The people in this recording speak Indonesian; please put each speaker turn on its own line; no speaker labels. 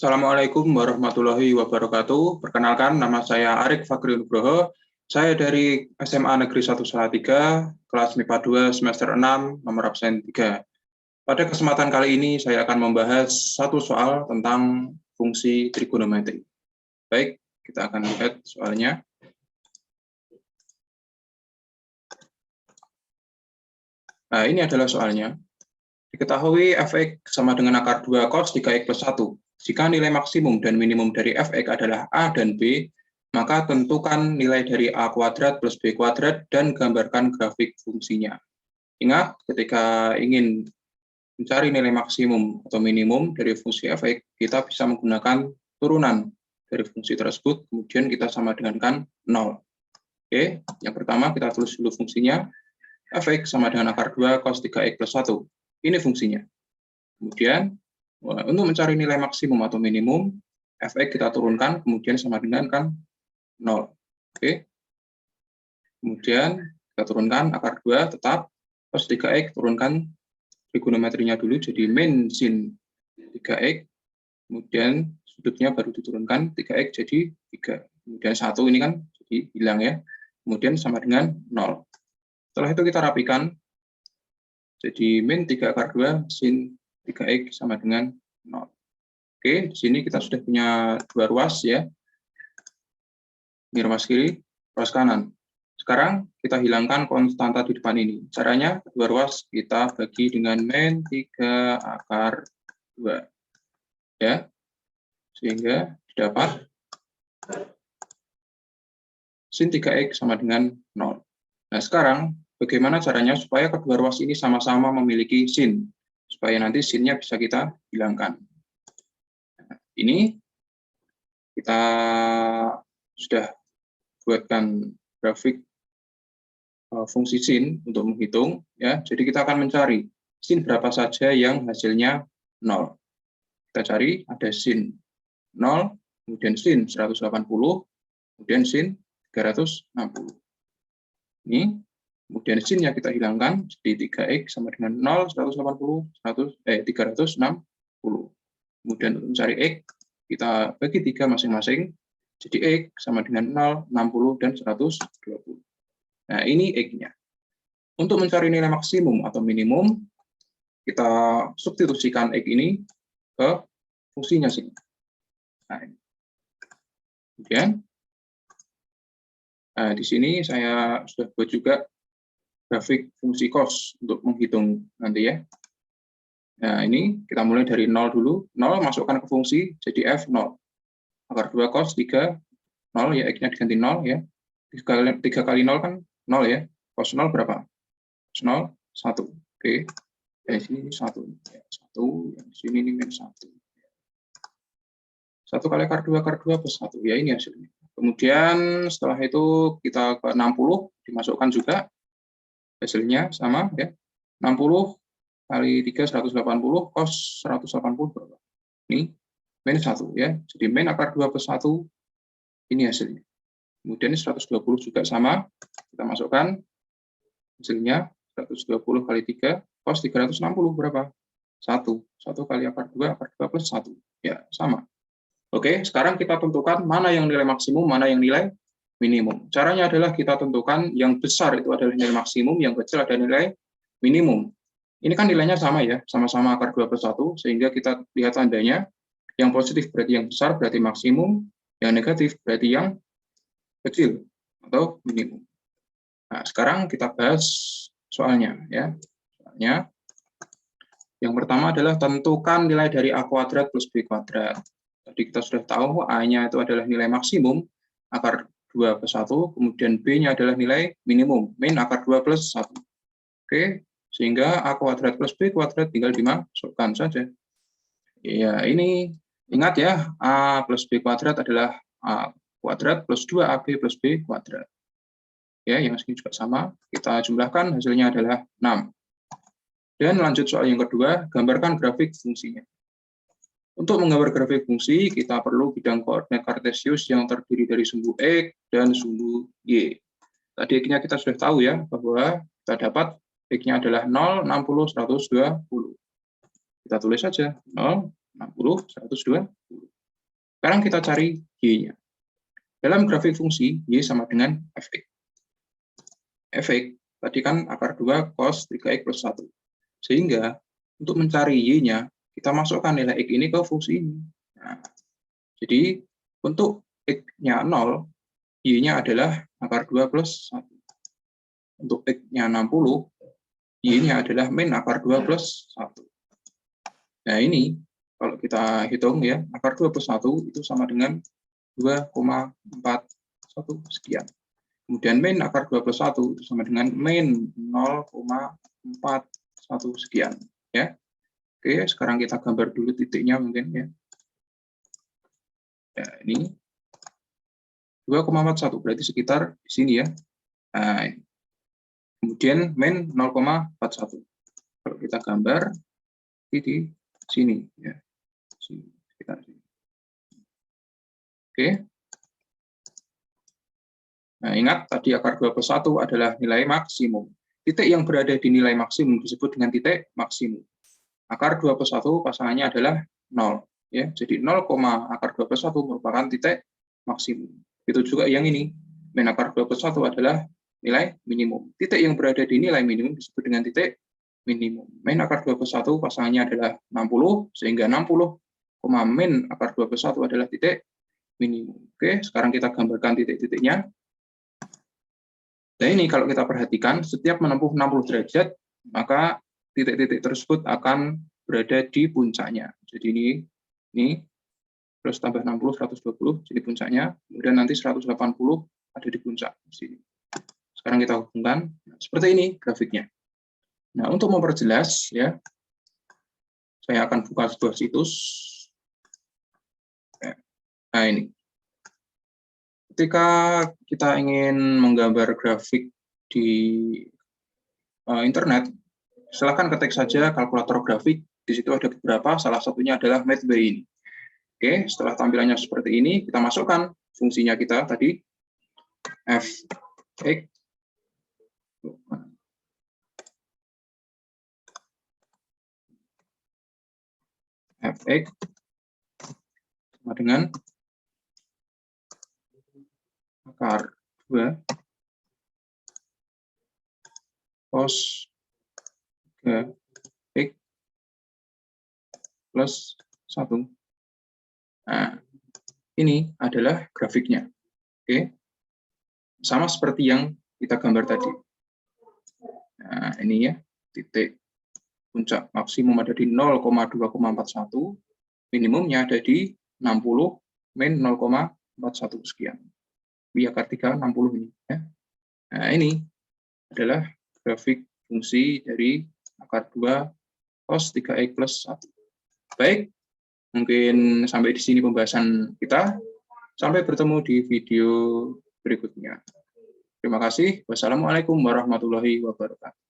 Assalamualaikum warahmatullahi wabarakatuh. Perkenalkan, nama saya Arik Fakri Nugroho. Saya dari SMA Negeri 1 Salatiga, kelas MIPA 2 semester 6, nomor absen 3. Pada kesempatan kali ini, saya akan membahas satu soal tentang fungsi trigonometri. Baik, kita akan lihat soalnya. Nah, ini adalah soalnya. Diketahui fx sama dengan akar 2 cos 3x plus 1. Jika nilai maksimum dan minimum dari fx adalah a dan b, maka tentukan nilai dari a kuadrat plus b kuadrat dan gambarkan grafik fungsinya. Ingat, ketika ingin mencari nilai maksimum atau minimum dari fungsi fx, kita bisa menggunakan turunan dari fungsi tersebut, kemudian kita sama dengankan 0. Oke, yang pertama kita tulis dulu fungsinya. Fx sama dengan akar 2 cos 3x plus 1. Ini fungsinya. Kemudian, untuk mencari nilai maksimum atau minimum, fx kita turunkan, kemudian sama dengan kan 0. Oke. Kemudian, kita turunkan akar 2 tetap, cos 3x turunkan trigonometrinya dulu, jadi min sin 3x, kemudian sudutnya baru diturunkan, 3x jadi 3. Kemudian 1 ini kan jadi hilang ya. Kemudian sama dengan 0. Setelah itu kita rapikan, jadi min 3 akar 2 sin 3x sama dengan 0. Oke, di sini kita sudah punya dua ruas ya. Ini ruas kiri, ruas kanan. Sekarang kita hilangkan konstanta di depan ini. Caranya, dua ruas kita bagi dengan min 3 akar 2. Ya, sehingga didapat sin 3x sama dengan 0. Nah, sekarang bagaimana caranya supaya kedua ruas ini sama-sama memiliki sin? Supaya nanti sinnya bisa kita hilangkan. Nah, ini kita sudah buatkan grafik fungsi sin untuk menghitung. Ya. Jadi kita akan mencari sin berapa saja yang hasilnya 0. Kita cari ada sin 0, kemudian sin 180, kemudian sin 360. Ini, kemudian sinnya kita hilangkan, jadi 3x sama dengan 0, 360. Kemudian untuk mencari x, kita bagi 3 masing-masing, jadi x sama dengan 0, 60, dan 120. Nah, ini x-nya. Untuk mencari nilai maksimum atau minimum, kita substitusikan x ini ke fungsinya sini. Nah, ini. Kemudian, nah, di sini saya sudah buat juga grafik fungsi cos untuk menghitung nanti ya. Nah, ini kita mulai dari 0 dulu. 0 masukkan ke fungsi, jadi f 0. Akar 2 cos 3, 0 ya, x-nya diganti 0 ya. 3 kali 0 kan 0 ya. Cos 0 berapa? Cos 0, 1. Oke. Dari sini 1. Ya, 1, yang di sini ini min 1. 1 kali akar 2 plus 1. Ya, ini hasilnya. Kemudian setelah itu kita ke 60, dimasukkan juga. Hasilnya sama ya. 60 kali 3, 180, cos 180 berapa? Ini min 1 ya. Jadi min akar 2 plus 1, ini hasilnya. Kemudian 120 juga sama, kita masukkan hasilnya 120 kali 3, cos 360 berapa? 1. 1 kali akar 2 plus 1. Ya, sama. Oke, sekarang kita tentukan mana yang nilai maksimum, mana yang nilai minimum. Caranya adalah kita tentukan yang besar itu adalah nilai maksimum, yang kecil adalah nilai minimum. Ini kan nilainya sama ya, sama-sama akar 2 plus 1, sehingga kita lihat tandanya, yang positif berarti yang besar, berarti maksimum, yang negatif berarti yang kecil, atau minimum. Nah, sekarang kita bahas soalnya. Ya. Soalnya, yang pertama adalah tentukan nilai dari a kuadrat plus b kuadrat. Tadi kita sudah tahu A-nya itu adalah nilai maksimum, akar 2 plus 1, kemudian B-nya adalah nilai minimum, min akar 2 plus 1. Oke, sehingga A kuadrat plus B kuadrat tinggal dimasukkan saja. Ya, ini ingat ya, A plus B kuadrat adalah A kuadrat plus 2AB plus B kuadrat. Ya, yang sini juga sama, kita jumlahkan, hasilnya adalah 6. Dan lanjut soal yang kedua, gambarkan grafik fungsinya. Untuk menggambar grafik fungsi, kita perlu bidang koordinat kartesius yang terdiri dari sumbu X dan sumbu Y. Tadi X-nya kita sudah tahu ya, bahwa kita dapat X-nya adalah 0, 60, 120. Kita tulis saja 0, 60, 120. Sekarang kita cari Y-nya. Dalam grafik fungsi, Y sama dengan Fx. Fx tadi kan akar 2 cos 3x plus 1. Sehingga untuk mencari Y-nya, kita masukkan nilai X ini ke fungsi ini. Nah, jadi untuk X-nya 0, Y-nya adalah akar 2 plus 1. Untuk X-nya 60, Y-nya adalah min akar 2 plus 1. Nah ini, kalau kita hitung ya, akar 2 plus 1 itu sama dengan 2,41 sekian. Kemudian min akar 2 plus 1 itu sama dengan min 0,41 sekian. Ya. Oke, sekarang kita gambar dulu titiknya mungkin ya. Ya, ini 2,41 berarti sekitar di sini ya. Nah, kemudian min 0,41. Kalau kita gambar di sini ya. Sekitar sini. Oke. Nah, ingat tadi akar 2 plus 1 adalah nilai maksimum. Titik yang berada di nilai maksimum disebut dengan titik maksimum. Akar 2 plus 1 pasangannya adalah 0. Ya, jadi 0, akar 2 plus 1 merupakan titik maksimum. Itu juga yang ini. Min akar 2 plus 1 adalah nilai minimum. Titik yang berada di nilai minimum disebut dengan titik minimum. Min akar 2 plus 1 pasangannya adalah 60, sehingga 60, min akar 2 plus 1 adalah titik minimum. Oke, sekarang kita gambarkan titik-titiknya. Nah ini kalau kita perhatikan, setiap menempuh 60 derajat, maka titik-titik tersebut akan berada di puncaknya. Jadi ini terus tambah 60, 120, jadi puncaknya. Kemudian nanti 180 ada di puncak di sini. Sekarang kita hubungkan, seperti ini grafiknya. Nah untuk memperjelas, ya, saya akan buka sebuah situs. Nah ini. Ketika kita ingin menggambar grafik di internet, silakan ketik saja kalkulator grafik. Di situ ada beberapa, salah satunya adalah Mathway ini. Oke, setelah tampilannya seperti ini, kita masukkan fungsinya kita tadi, Fx sama dengan akar 2 cos 3x plus 1. Nah, ini adalah grafiknya. Oke. Sama seperti yang kita gambar tadi. Nah, ini ya, titik puncak maksimum ada di 0,2,41, minimumnya ada di 60, min 0,41 sekian. Y akar 3, 60 ini. Ya. Nah, ini adalah grafik fungsi dari akar 2 cos 3x plus 1. Baik, mungkin sampai di sini pembahasan kita. Sampai bertemu di video berikutnya. Terima kasih. Wassalamualaikum warahmatullahi wabarakatuh.